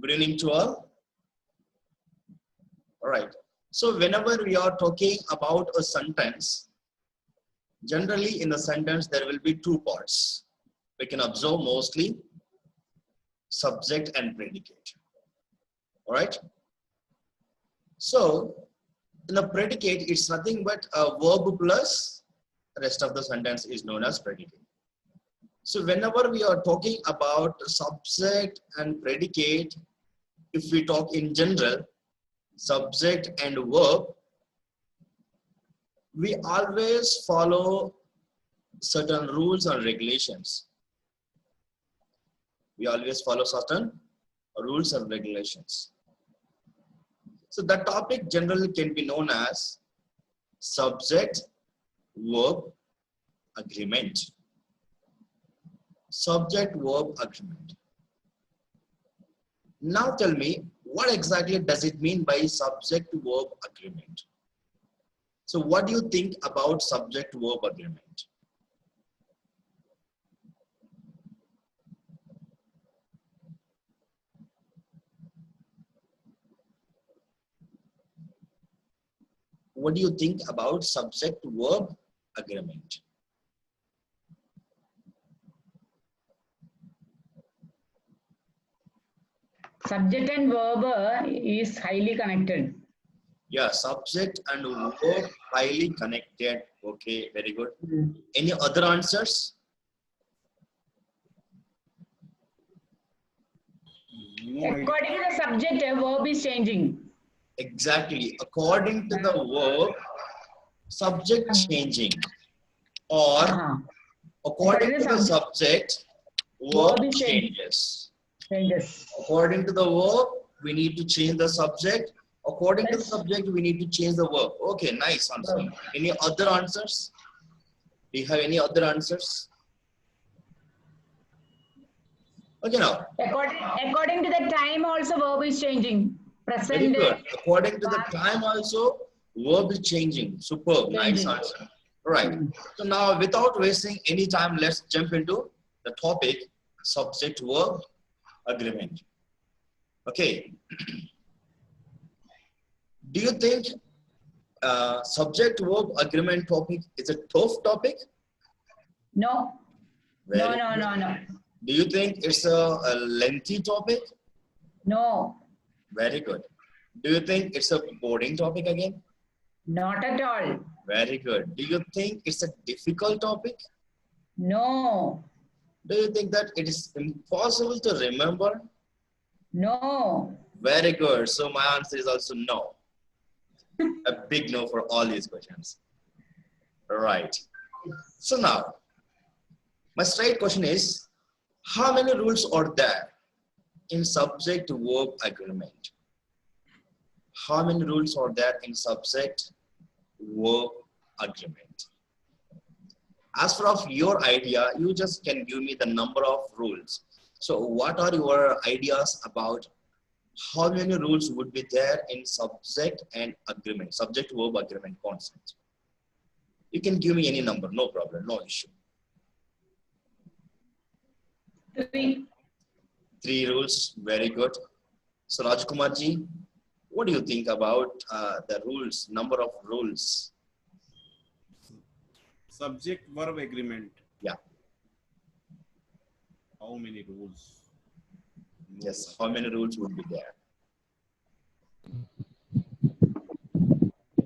Good evening to all. All right. So whenever we are talking about a sentence, generally in the sentence there will be two parts. We can observe mostly subject and predicate. All right. So in a predicate, it's nothing but a verb plus the rest of the sentence is known as predicate. So whenever we are talking about subject and predicate, if we talk in general, subject and verb, we always follow certain rules and regulations. We always follow certain rules and regulations. So the topic generally can be known as subject verb agreement. Subject verb agreement. Now tell me, what exactly does it mean by subject verb agreement? So what do you think about subject verb agreement? What do you think about subject verb agreement? Subject and verb is highly connected. Yeah, subject and verb highly connected. Okay, very good. Any other answers? According to the subject, a verb is changing. Exactly. According to the verb, subject changing. Or according to the subject, verb changes. According to the verb, we need to change the subject. According to the subject, we need to change the verb. Okay, nice answer. Any other answers? Do you have any other answers? Okay, now. According to the time also verb is changing. Present. Very good. According to the time also, verb is changing. Superb. Nice answer. All right. So now, without wasting any time, let's jump into the topic, subject verb agreement. Okay. Do you think subject verb agreement topic is a tough topic? No. No. Do you think it's a lengthy topic? No. Very good. Do you think it's a boring topic again? Not at all. Very good. Do you think it's a difficult topic? No. Do you think that it is impossible to remember? No. Very good. So my answer is also no. A big no for all these questions. Right. So now, my straight question is, how many rules are there in subject verb agreement? How many rules are there in subject verb agreement? As for of your idea, you just can give me the number of rules. So what are your ideas about how many rules would be there in subject and agreement, subject verb agreement concept? You can give me any number, no problem, no issue. 3. 3 rules, very good. So Rajkumar ji, what do you think about the rules, number of rules? Subject verb agreement. Yeah. How many rules? Yes, how many rules would be there?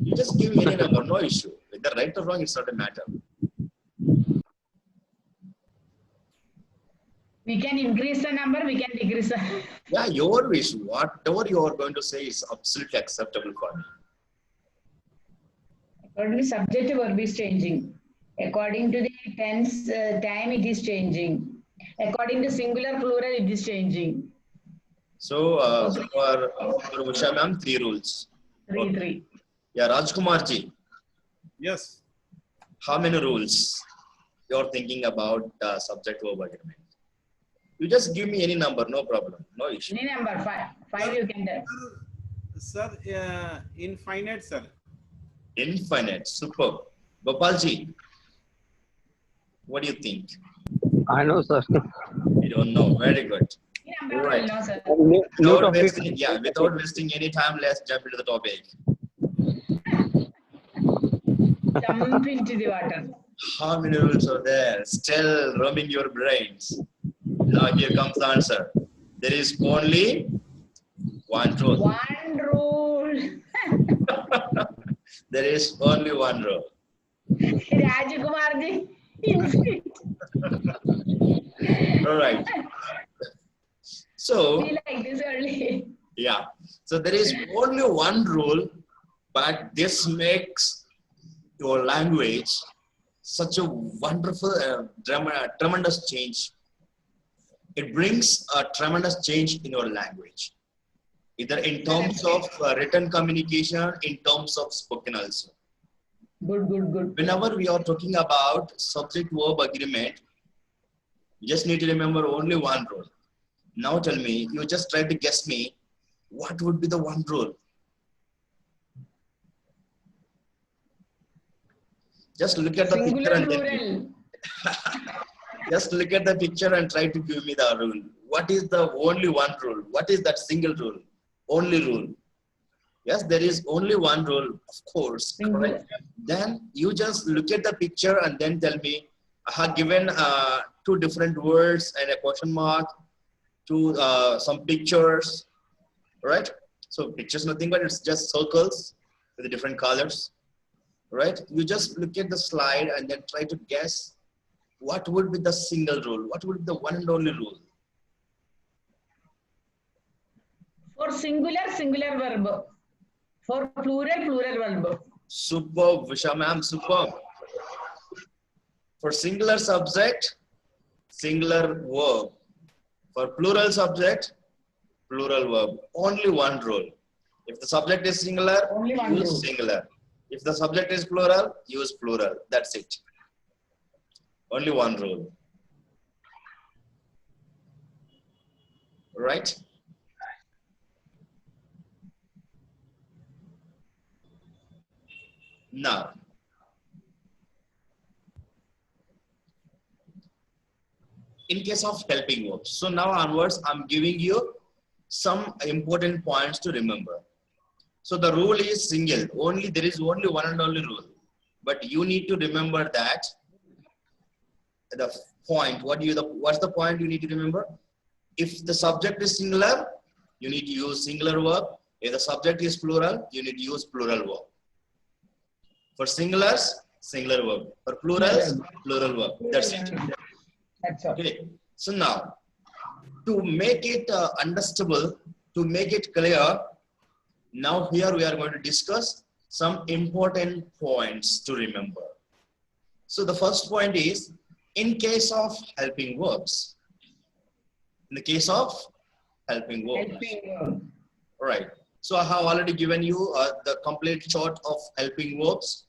You just give me any number, no issue. Whether right or wrong, it's not a matter. We can increase the number, we can decrease the... Yeah, your wish. Whatever you are going to say is absolutely acceptable for me. According to subject, verb is changing. According to the tense, time, it is changing. According to singular, plural, it is changing. So, for Usha ma'am, 3 rules. 3. Yeah, Rajkumar ji. Yes. How many rules you are thinking about subject verb agreement? You just give me any number, no problem, no issue. Any number, 5. 5 you can tell. Sir, infinite, sir. Infinite, superb. Gopalji, what do you think? I know, sir. You don't know, very good. Any Right. No, sir. New Without topic. wasting, yeah, without wasting any time, let's jump into the topic. Jump into the water. How many rules are there? Still roaming your brains. Now here comes the answer. There is only one rule. One rule. There is only one rule. Rajkumarji, infinite. All right. So, Be like this only. yeah. So there is only one rule, but this makes your language such a wonderful, tremendous change. It brings a tremendous change in your language, either in terms of written communication, in terms of spoken also. Good, good, good. Whenever we are talking about subject-verb agreement, you just need to remember only one rule. Now tell me, you just try to guess me, what would be the one rule? Just look at the picture Singular and then plural. just look at the picture and try to give me the rule. What is the only one rule? What is that single rule? Only rule. Yes, there is only one rule, of course. Correct? Then you just look at the picture and then tell me, I have given two different words and a question mark to some pictures, right? So pictures nothing but it's just circles with the different colors, right? You just look at the slide and then try to guess what would be the single rule, what would be the one and only rule. For singular, singular verb. For plural, plural verb. Superb, Visha ma'am, superb. For singular subject, singular verb. For plural subject, plural verb. Only one rule. If the subject is singular, Only one use rule. singular. If the subject is plural, use plural. That's it. Only one rule. Right? Now, in case of helping verbs. So now onwards, I'm giving you some important points to remember. So the rule is single. Only there is only one and only rule. But you need to remember that the point. What's the point you need to remember? If the subject is singular, you need to use singular verb. If the subject is plural, you need to use plural verb. For singulars, singular verb. For plurals, plural verb. That's it. That's all. Okay. So now, to make it understandable, to make it clear, now here we are going to discuss some important points to remember. So the first point is, in case of helping verbs. In the case of helping verbs. Helping verb. Right. So I have already given you the complete chart of helping verbs,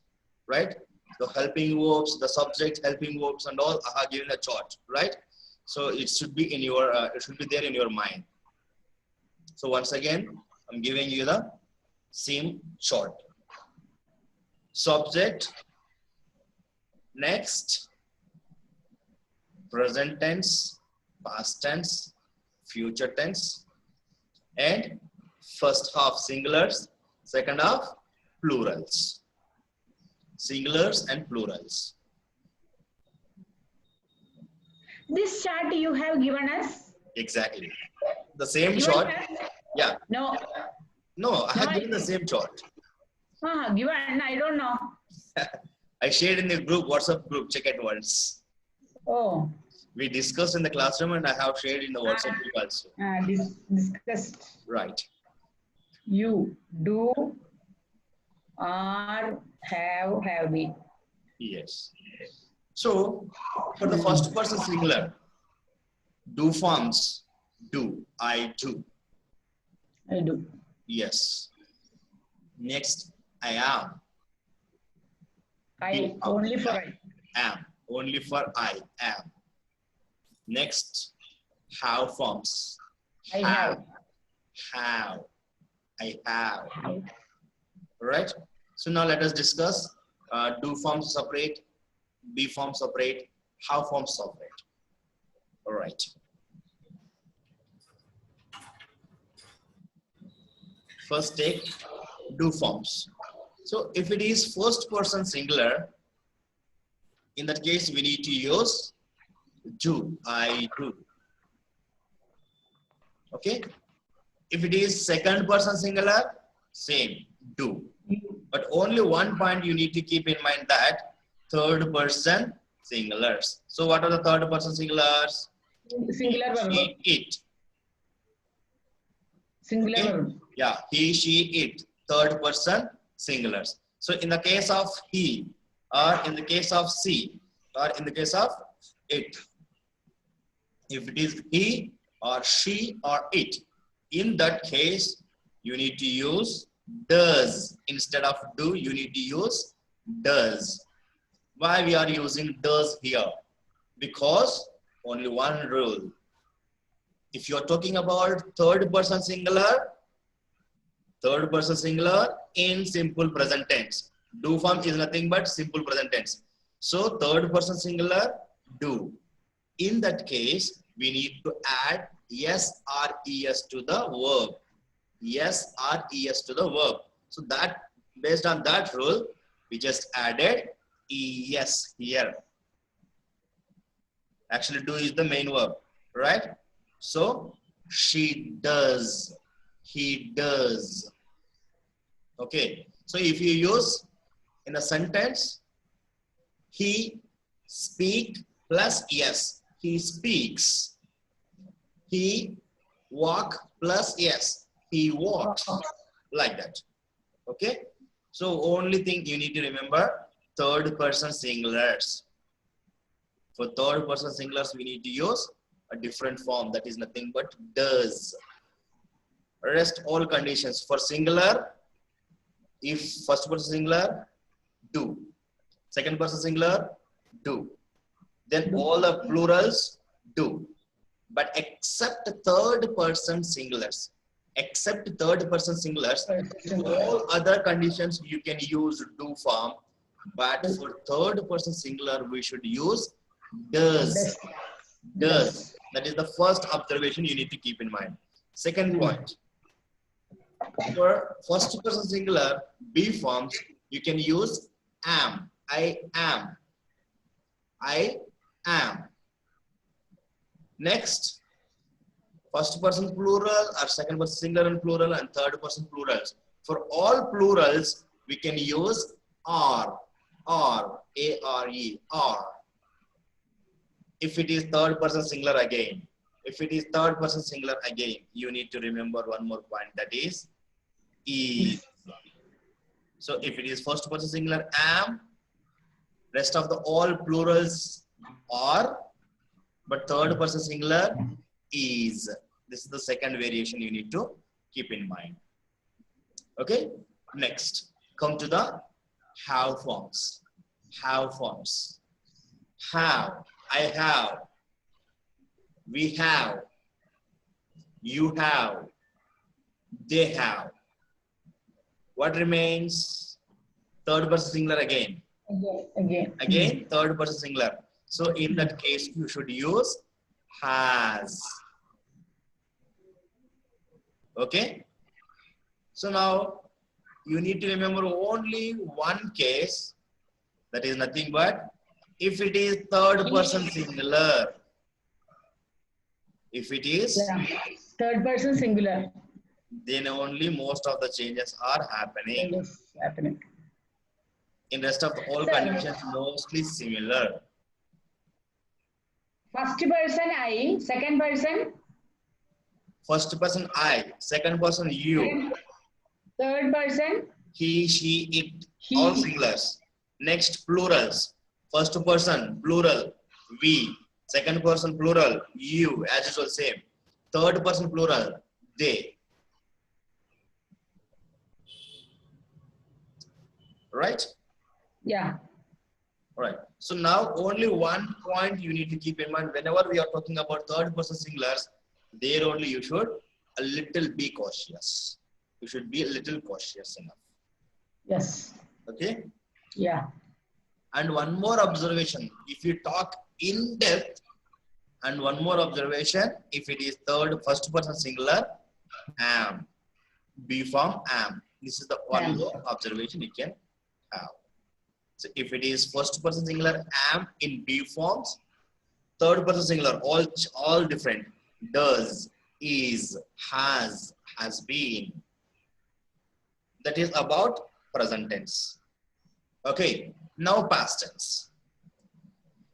right? The helping verbs, the subject, helping verbs, and all. I have given a chart, right? So it should be in your, it should be there in your mind. So once again, I'm giving you the same chart. Subject, next, present tense, past tense, future tense, and first half singulars, second half plurals. Singulars and plurals. This chart you have given us? Exactly. The same Given chart. us? Yeah. No. No, I have No, given the same chart. Given, I don't know. I shared in the group, WhatsApp group. Check it once. Oh. We discussed in the classroom and I have shared in the WhatsApp group also. Discussed. Right. You do or have been. Yes. So, for the first person singular, do forms, do, I do. I do. Yes. Next, I am. I, only for I. Am. Only for I am. Next, have forms. I have. Have. I have. Have. Right? So now let us discuss do forms separate, be forms separate, have forms separate. All right. First take do forms. So if it is first person singular, in that case we need to use do, I do. Okay. If it is second person singular, same, do. But only one point you need to keep in mind, that third person singulars. So what are the third person singulars? Singular verb. He, it. Singular Okay. verb. Yeah, he, she, it. Third person singulars. So in the case of he, or in the case of she, or in the case of it, if it is he or she or it, in that case you need to use does. Instead of do, you need to use does. Why we are using does here? Because only one rule. If you are talking about third person singular in simple present tense, do form is nothing but simple present tense. So third person singular, do. In that case, we need to add yes or es to the verb. Yes or es to the verb. So that, based on that rule, we just added es here. Actually, do is the main verb, right? So she does, he does. Okay. So if you use in a sentence, he speak plus yes, he speaks. He walk plus yes, he walks. Like that. Okay. So only thing you need to remember, third person singulars. For third person singulars, we need to use a different form, that is nothing but does. Rest all conditions. For singular, if first person singular, do. Second person singular, do. Then all the plurals, do. But except third person singulars. Except third person singulars, all other conditions you can use do form. But for third person singular, we should use does. Does. That is the first observation you need to keep in mind. Second point. For first person singular, be forms, you can use am. I am. I am. Next, first person plural or second person singular and plural and third person plurals. For all plurals, we can use are. Are. A-R-E. Are. If it is third person singular again. If it is third person singular again, you need to remember one more point, that is So if it is first person singular, am, rest of the all plurals are, but third person singular is. This is the second variation you need to keep in mind. Okay, next, come to the have forms. Have forms. Have, I have, we have, you have, they have. What remains? Third person singular again. Again, third person singular. So in that case, you should use has. Okay. So now you need to remember only one case. That is nothing but if it is third person singular. If it is third person singular, then only most of the changes are happening. In rest of the all conditions, mostly similar. First person I, second person. First person I, second person you. Third person. He, she, it, He. all singulars. Next, plurals. First person, plural, we. Second person, plural, you, as usual, same. Third person, plural, they. Right? Yeah. Right. So now only one point you need to keep in mind. Whenever we are talking about third person singulars, there only you should a little be cautious. You should be a little cautious enough. Yes. Okay? Yeah. And one more observation, if you talk in depth, and one more observation, if it is first person singular, am. B form am. This is the one Am. more observation you can have. So if it is first person singular am in B forms, third person singular all different. Does, is, has been. That is about present tense. Okay. Now past tense.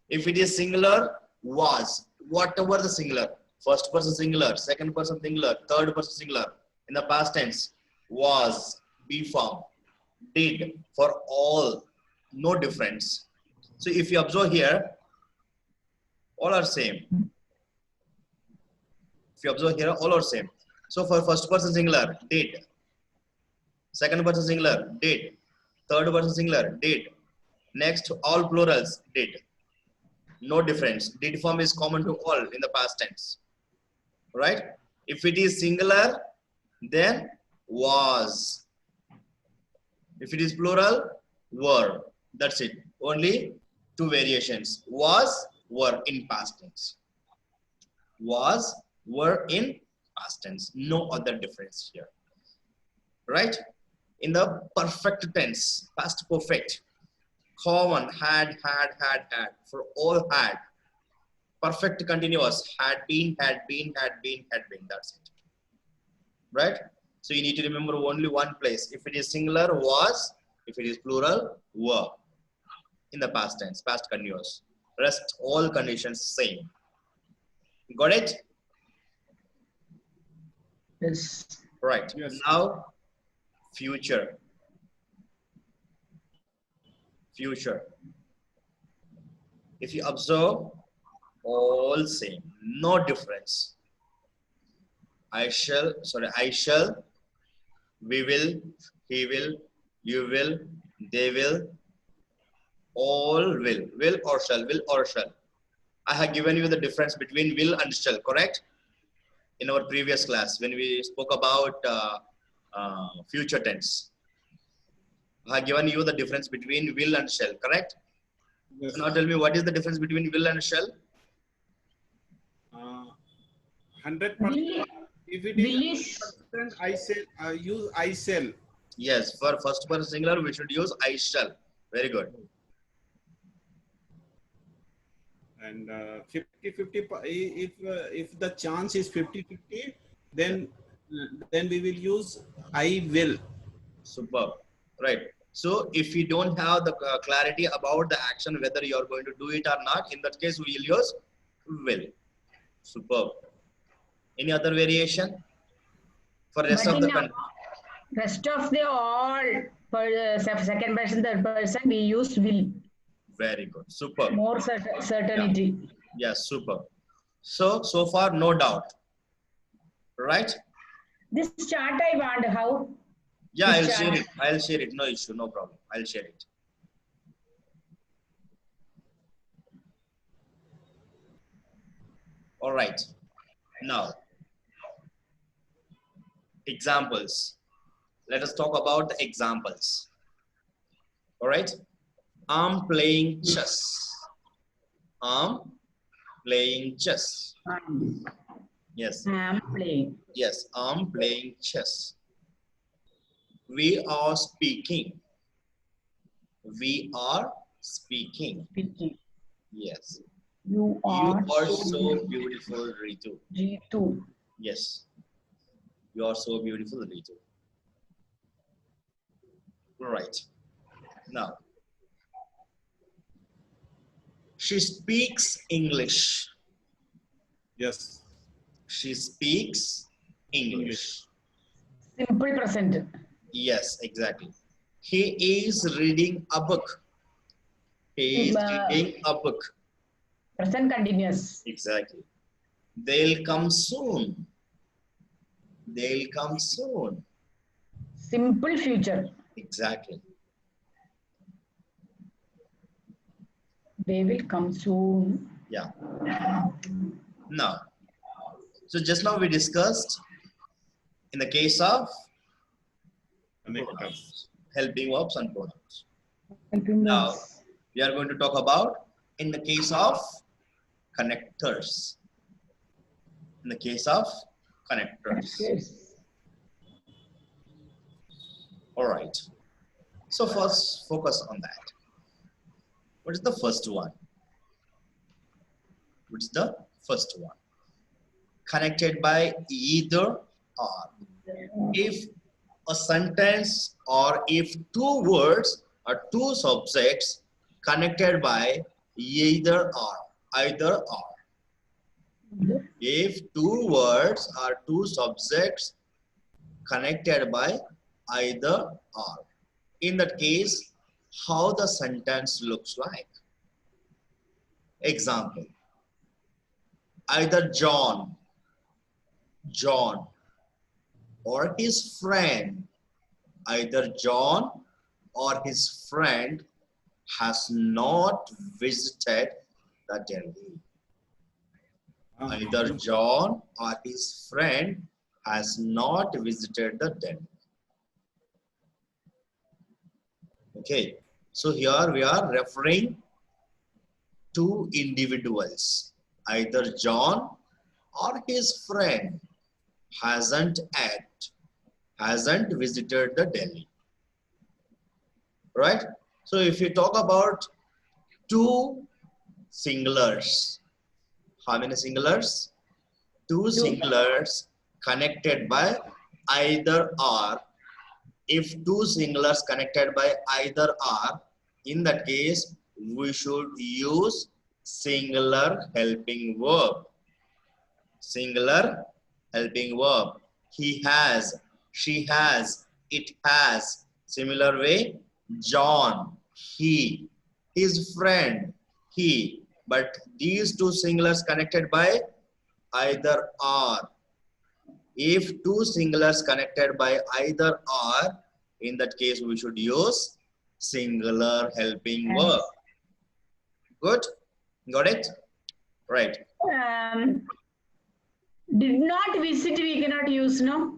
If it is singular, was, whatever the singular, first person singular, second person singular, third person singular, in the past tense, was, be form, did, for all, no difference. So if you observe here, all are same. If you observe here, all are same. So for first person singular, did, second person singular, did, third person singular, did, next all plurals, did. No difference. Did form is common to all in the past tense. Right? If it is singular, then was. If it is plural, were. That's it. Only two variations. Was, were in past tense. Was, were in past tense. No other difference here. Right? In the perfect tense, past perfect, common, had. For all had. Perfect continuous, had been. That's it. Right? So you need to remember only one place. If it is singular, was. If it is plural, were. In the past tense, past continuous. Rest all conditions same. Got it? Yes. Right. Yes. Now, future. Future. If you observe, all same, no difference. I shall, we will, he will, you will, they will, all will or shall. I have given you the difference between will and shall, correct? In our previous class, when we spoke about future tense. I have given you the difference between will and shall, correct? Yes. So now tell me, what is the difference between will and shall? 100%. Will, If it will is is 100%, I sell. Use I sell. Yes, for first person singular, we should use I shall. Very good. And 50-50, if the chance is 50-50, then we will use I will. Superb. Right. So if you don't have the clarity about the action, whether you are going to do it or not, in that case, we will use will. Superb. Any other variation? For rest but of in the rest of the all for second person, third person, we use will. very good. Superb. More certainty. Yes, superb. So far, no doubt. Right? This chart I want how. Yeah, This I'll share chart. it. I'll share it. No issue, no problem. I'll share it. All right. Now, examples. Let us talk about the examples. All right. I'm playing chess. I'm playing chess. Yes. I'm playing. Yes, I'm playing chess. We are speaking. We are speaking. Speaking. Yes. You You are are so beautiful, Ritu. G2. Yes. You are so beautiful, Ritu. Right. Now, she speaks English. Yes. She speaks English. Simple present. Yes, exactly. He is reading a book. He is reading a book. Present continuous. Exactly. They'll come soon. They'll come soon. Simple future. Exactly. They will come soon. Yeah. Now, so just now we discussed in the case of pronouns, helping verbs and pronouns. Now, we are going to talk about in the case of connectors. In the case of connectors. Yes. All right. So first, focus on that. What is the first one? What is the first one? Connected by either or. If a sentence or if two words or two subjects connected by either or. If two words or two subjects connected by either or. In that case, how the sentence looks like. Example, either John or his friend, either John or his friend has not visited the Delhi. Either John or his friend has not visited the Delhi. Okay, so here we are referring to individuals. Either John or his friend hasn't visited the Delhi. Right? So if you talk about two singulars, how many singulars? Two singulars connected by either or. If two singulars connected by either or, in that case, we should use singular helping verb. Singular helping verb. He has, she has, it has. Similar way, John, he, his friend, he. But these two singulars connected by either or. If two singulars connected by either or, in that case we should use singular helping verb. Good? Got it? Right. Did not visit we cannot use, no?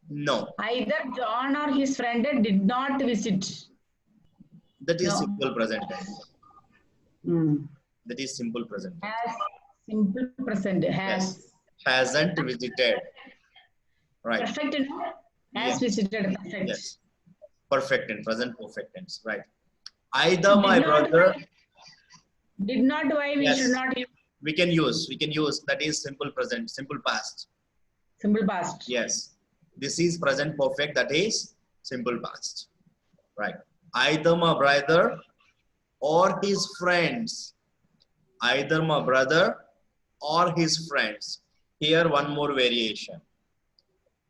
No. Either John or his friend did not visit. That is No. simple present tense. That is simple present tense. Has, simple present, has. Yes. Hasn't visited. Right. Perfect, no? Has Yes. visited, perfect. Yes. Perfect tense, present perfect tense. Right. Either my brother. Did not why we Yes. should not use We can use. That is simple present, simple past. simple past. Yes. This is present perfect, that is simple past. Right. Either my brother or his friends. Either my brother or his friends. Here one more variation.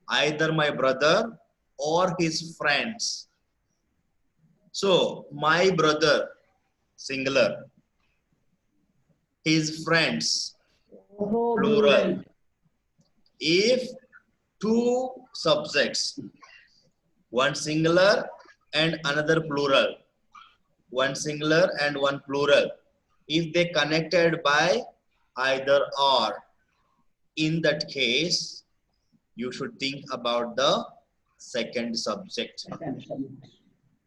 Either my brother or his friends. So my brother, singular. His friends, Oh, plural. If two subjects, one singular and another plural, one singular and one plural, if they connected by either or, in that case, you should think about the second subject.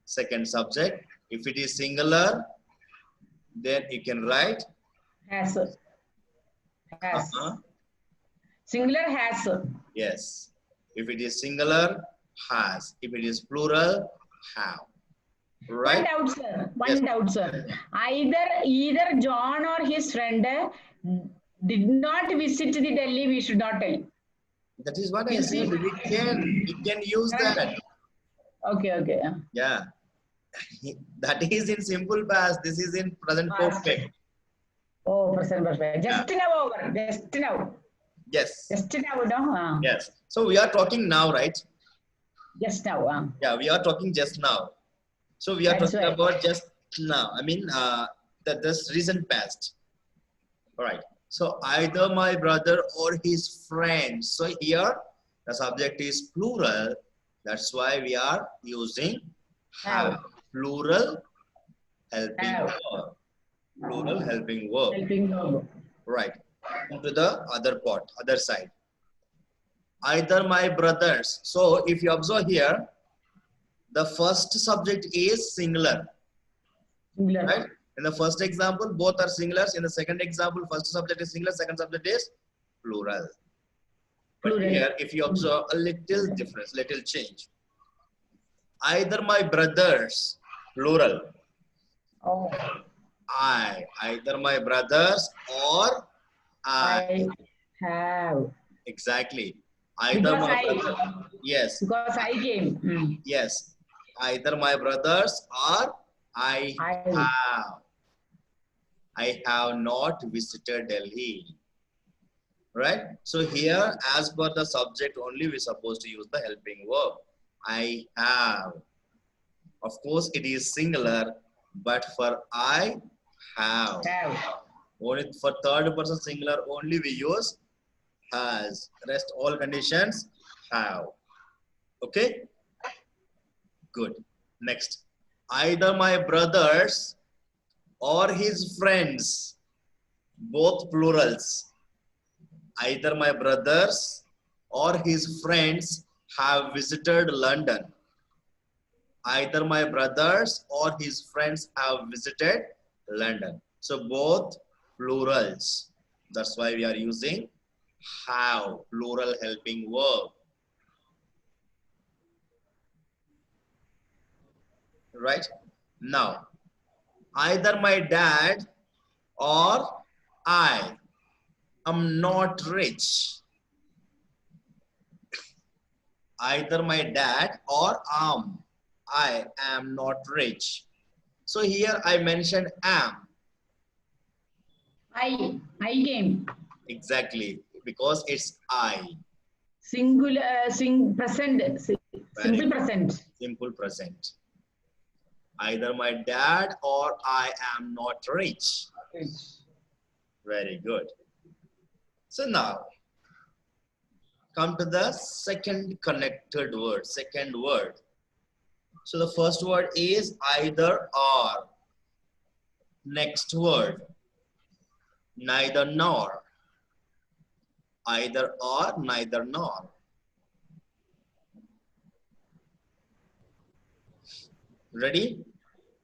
Second subject. If it is singular, then you can write Has. Singular has. yes. If it is singular, has. If it is plural, have. Right? One doubt, sir. One Yes. doubt, sir. Either John or his friend did not visit the Delhi, we should not tell. That is what I said. We can use that. Okay. Yeah. That is in simple past. This is in present Past. perfect. Oh, present perfect. Just now over. Just now. Yes. Just now, no? Yes. So we are talking now, right? Just now. Yeah, we are talking just now. So we are That's talking right. about just now. I mean, this recent past. All right. So either my brother or his friend. So here the subject is plural. That's why we are using have. Plural helping Have. verb. Plural helping verb. Helping verb. Right. Into the other part, other side. Either my brothers. So if you observe here, the first subject is singular. Singular. Right? In the first example, both are singulars. In the second example, first subject is singular, second subject is plural. But Plural. here, if you observe a little difference, little change. either my brothers, plural. Oh, Either my brothers or I. I have. Exactly. Either Because my I, brother. Yes. because I came. Yes. Either my brothers or I I. have. I have not visited Delhi. Right? So here, as per the subject only, we're supposed to use the helping verb. I have. Of course, it is singular, but for I have. Have. Only for third person singular only we use has. Rest all conditions have. Okay? Good. Next. Either my brothers or his friends, both plurals. Either my brothers or his friends have visited London. Either my brothers or his friends have visited London. So both plurals. That's why we are using have, plural helping verb. Right? Now, either my dad or I am not rich. Either my dad or I am not rich. So here I mentioned am. I came. Exactly, because it's I. Singular, present, simple present. Simple present. Either my dad or I am not rich. Very good. So now, come to the second connected word, second word. So the first word is either or. Next word, neither nor. Either or, neither nor. Ready?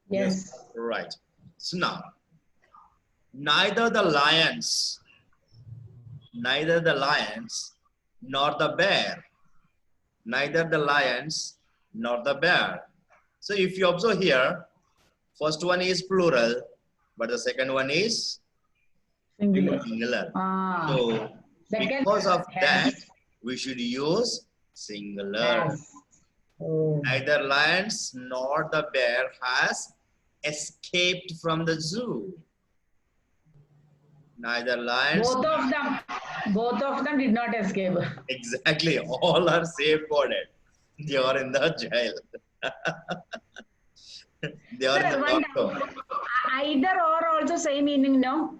Yes. Right. So now, neither the lions, nor the bear. Neither the lions nor the bear. So if you observe here, first one is plural, but the second one is Singular. singular. Ah. So Second because of that, has. we should use singular. Has. Oh. Neither lions nor the bear has escaped from the zoo. Neither lions. Both of them did not escape. Exactly. All are safeguarded. They are in the jail. They are in the Sir, one lockdown. doubt. Either or also same meaning, no?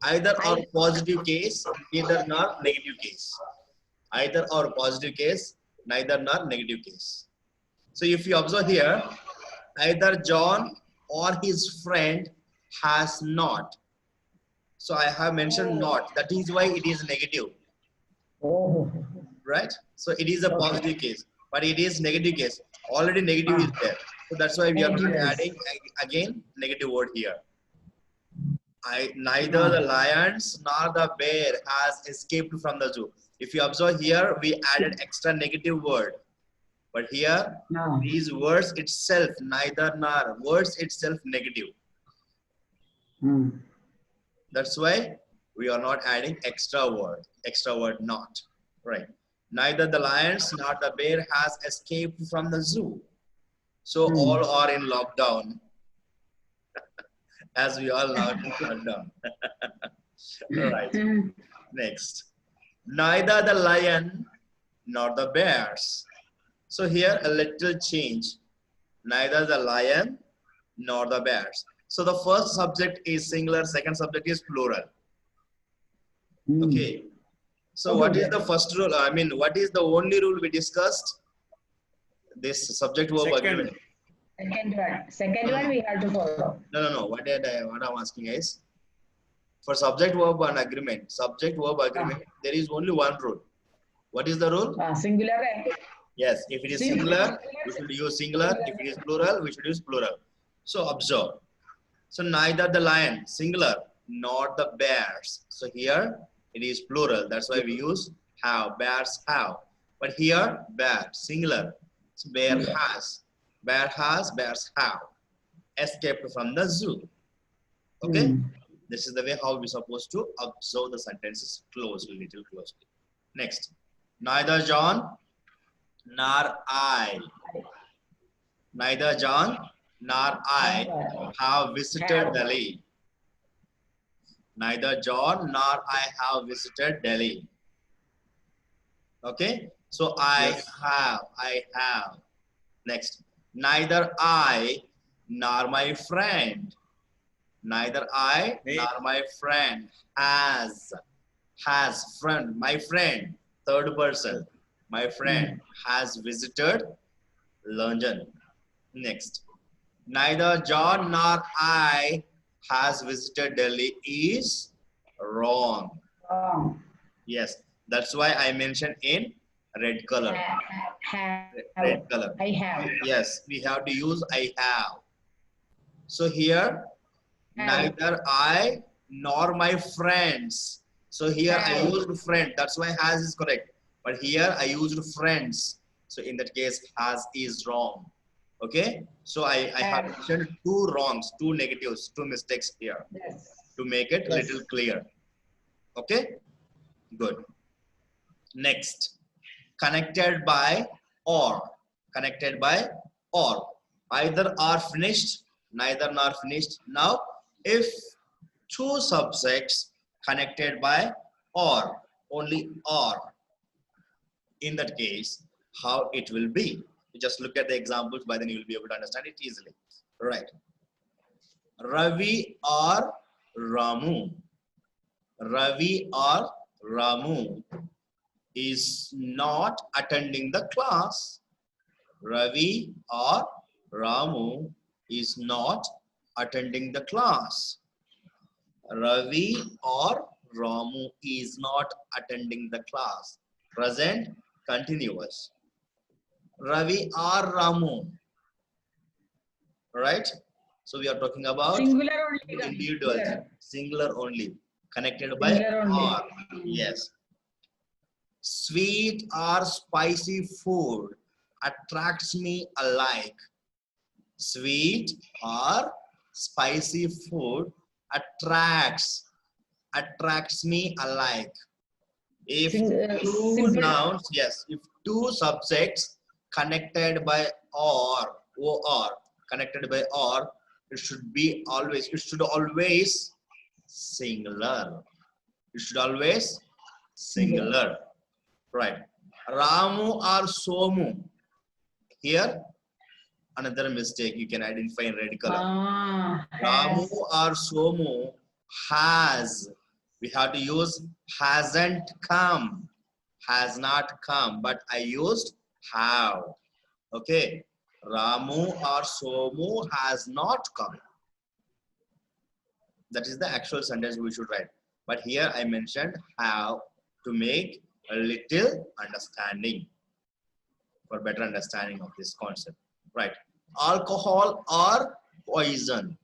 Either or positive case, neither nor negative case. Either or positive case, neither nor negative case. So if you observe here, either John or his friend has not. So I have mentioned not. That is why it is negative. Oh. Right? So it is a positive case, but it is negative case. Already negative is there. So that's why we are not adding again negative word here. Neither the lions nor the bear has escaped from the zoo. If you observe here, we added extra negative word. But here, these words itself, neither nor, words itself negative. That's why we are not adding extra word not. Right. Neither the lions nor the bear has escaped from the zoo. So all are in lockdown. As we all know in lockdown. Right. Next. Neither the lion nor the bears. So here a little change. Neither the lion nor the bears. So the first subject is singular, second subject is plural. Okay. So what is the first rule? I mean, what is the only rule we discussed? This subject verb agreement. Second one we have to follow. No. What I'm asking is, for subject verb and agreement, there is only one rule. What is the rule? Singular. Yes, if it is singular, we should use singular. If it is plural, we should use plural. So observe. So neither the lion, singular, nor the bears. So here it is plural. That's why we use have. Bears have. But here, bear, singular. bear has. Bear has, bears have. Escaped from the zoo. Okay? This is the way how we're supposed to observe the sentences closely, little closely. Next. Neither John nor I. Neither John nor I have visited Delhi. Neither John nor I have visited Delhi. Okay? So I have. Next. Neither I nor my friend. Neither I nor my friend has friend. My friend, third person. My friend has visited London. Next. Neither John nor I has visited Delhi is wrong. Yes, that's why I mentioned in red color. Red color. I have. Yes, we have to use I have. So here, neither I nor my friends. So here I used friend. That's why has is correct. But here I used friends. So in that case, has is wrong. Okay. So I have mentioned two wrongs, two negatives, two mistakes here to make it a little clear. Okay. Good. Next. Connected by or. Connected by or. Either are finished, neither nor finished. Now, if two subjects connected by or, only or, in that case, how it will be. You just look at the examples, by then you will be able to understand it easily. Right. Ravi or Ramu. Ravi or Ramu is not attending the class. Ravi or Ramu is not attending the class. Ravi or Ramu is not attending the class. Present continuous. Ravi or Ramu. Right? So we are talking about Singular only. individuals. Singular only. Connected by Singular only. or. Yes. Sweet or spicy food attracts me alike. Sweet or spicy food attracts me alike. If two nouns, yes, if two subjects connected by or connected by or, it should always singular. It should always singular. Right. Ramu or Somu. Here, another mistake you can identify in red color. Ramu or Somu has. We have to use hasn't come. Has not come. But I used have. Okay. Ramu or Somu has not come. That is the actual sentence we should write. But here I mentioned have to make a little understanding, for better understanding of this concept. Right. Alcohol or poison.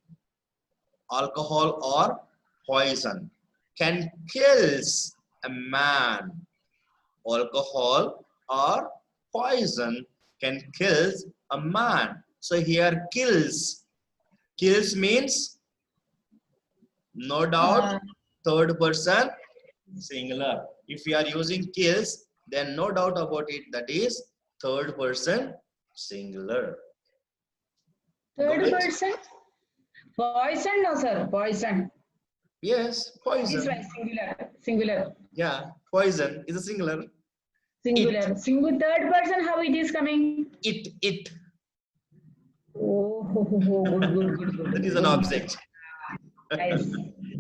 Alcohol or poison can kills a man. Alcohol or poison can kills a man. So here kills. Kills means no doubt third person singular. If we are using kills, then no doubt about it, that is third person singular. Third person? Poison, no sir, poison. Yes, poison. This one, singular. Yeah, poison is a singular. Singular. Third person, how it is coming? It. Oh, good. That is an object. Nice.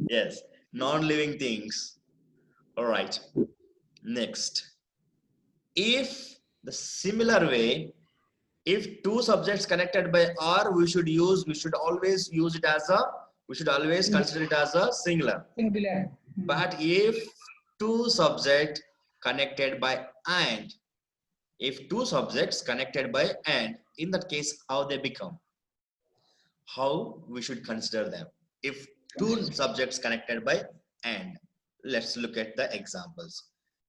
Yes, non-living things. All right. Next. If the similar way, if two subjects connected by or, we should always use it as we should always consider it as a singular. Singular. But if two subjects connected by and, if two subjects connected by and, in that case, how they become? How we should consider them? If two subjects connected by and, let's look at the examples.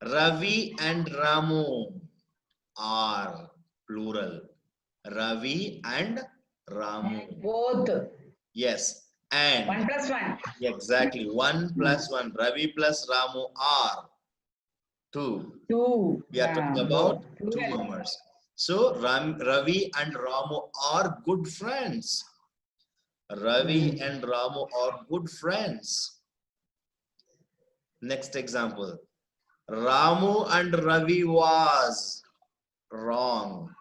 Ravi and Ramu are plural. Ravi and Ramu. Both. Yes. And 1 plus 1. exactly 1 plus 1. Ravi plus Ramu are 2. 2. We are Yeah, talking both. about two Plural. members. So Ravi and Ramu are good friends. Ravi and Ramu are good friends. Next example. Ramu and Ravi was wrong.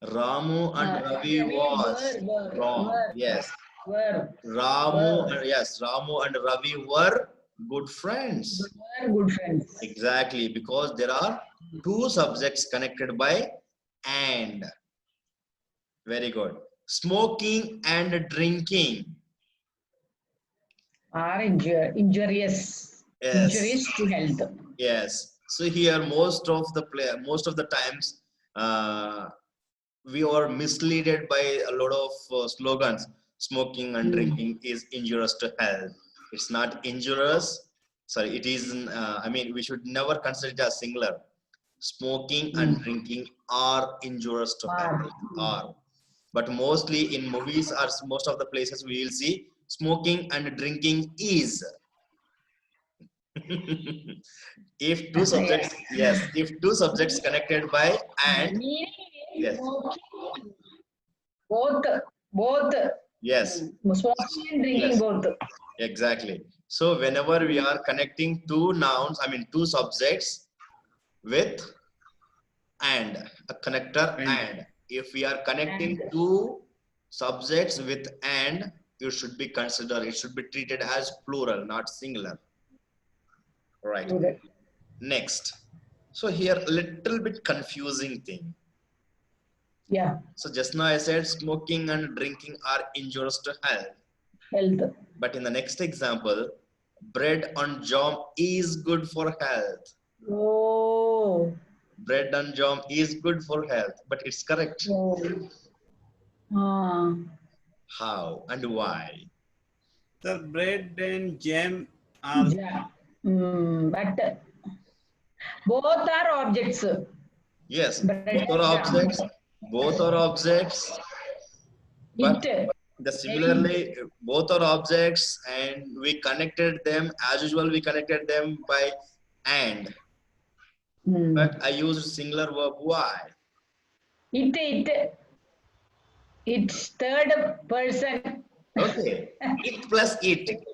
Ramu and Ravi was wrong. Yes. Were Ramu and Ravi were good friends. good friends. Exactly, because there are two subjects connected by and. Very good. Smoking and drinking. Are injurious. Yes. Injurious to health. Yes. So here most of the times we are misled by a lot of slogans. Smoking and drinking is injurious to health. It's not injurious. Sorry, it is. I mean, we should never consider it as singular. Smoking and drinking are injurious to health. Are. But mostly in movies or most of the places we will see smoking and drinking is. If two subjects, yes, if two subjects connected by and, yes, Both. yes, Smoking and drinking yes, both. exactly. So whenever we are connecting two nouns, I mean two subjects with and, a connector and. If we are connecting two subjects with and, it should be treated as plural, not singular. Right. Next. So here a little bit confusing thing. Yeah. So just now I said smoking and drinking are injurious to health. But in the next example, bread and jam is good for health. Oh. Bread and jam is good for health, but it's correct. How and why? The bread and jam are. Yeah. But both are objects. Yes, Bread both are and jam. objects. Both are objects. But similarly, both are objects, and we connected them as usual. We connected them by and. But I used singular verb. Why? It's third person. Okay. It plus it.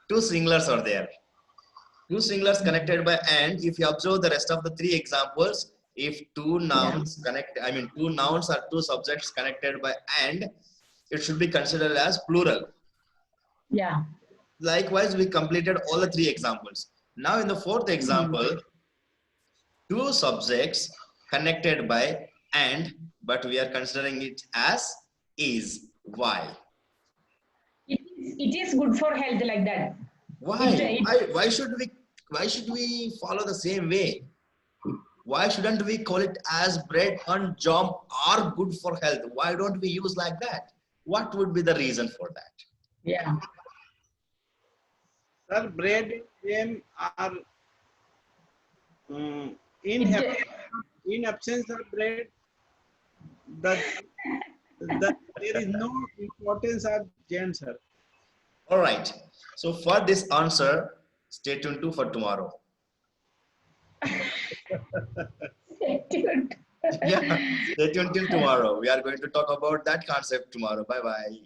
Two singulars are there. Two singulars connected by and. If you observe the rest of the three examples, if two nouns two nouns or two subjects connected by and, it should be considered as plural. Yeah. Likewise, we completed all the three examples. Now in the fourth example, two subjects connected by and, but we are considering it as is. Why? It is good for health like that. Why? Why should we follow the same way? Why shouldn't we call it as bread and jam are good for health? Why don't we use like that? What would be the reason for that? Yeah. Sir, bread and jam are in absence of bread, that there is no importance of jam, sir. All right. So for this answer, stay tuned for tomorrow. Stay tuned. Yeah, stay tuned till tomorrow. We are going to talk about that concept tomorrow. Bye bye.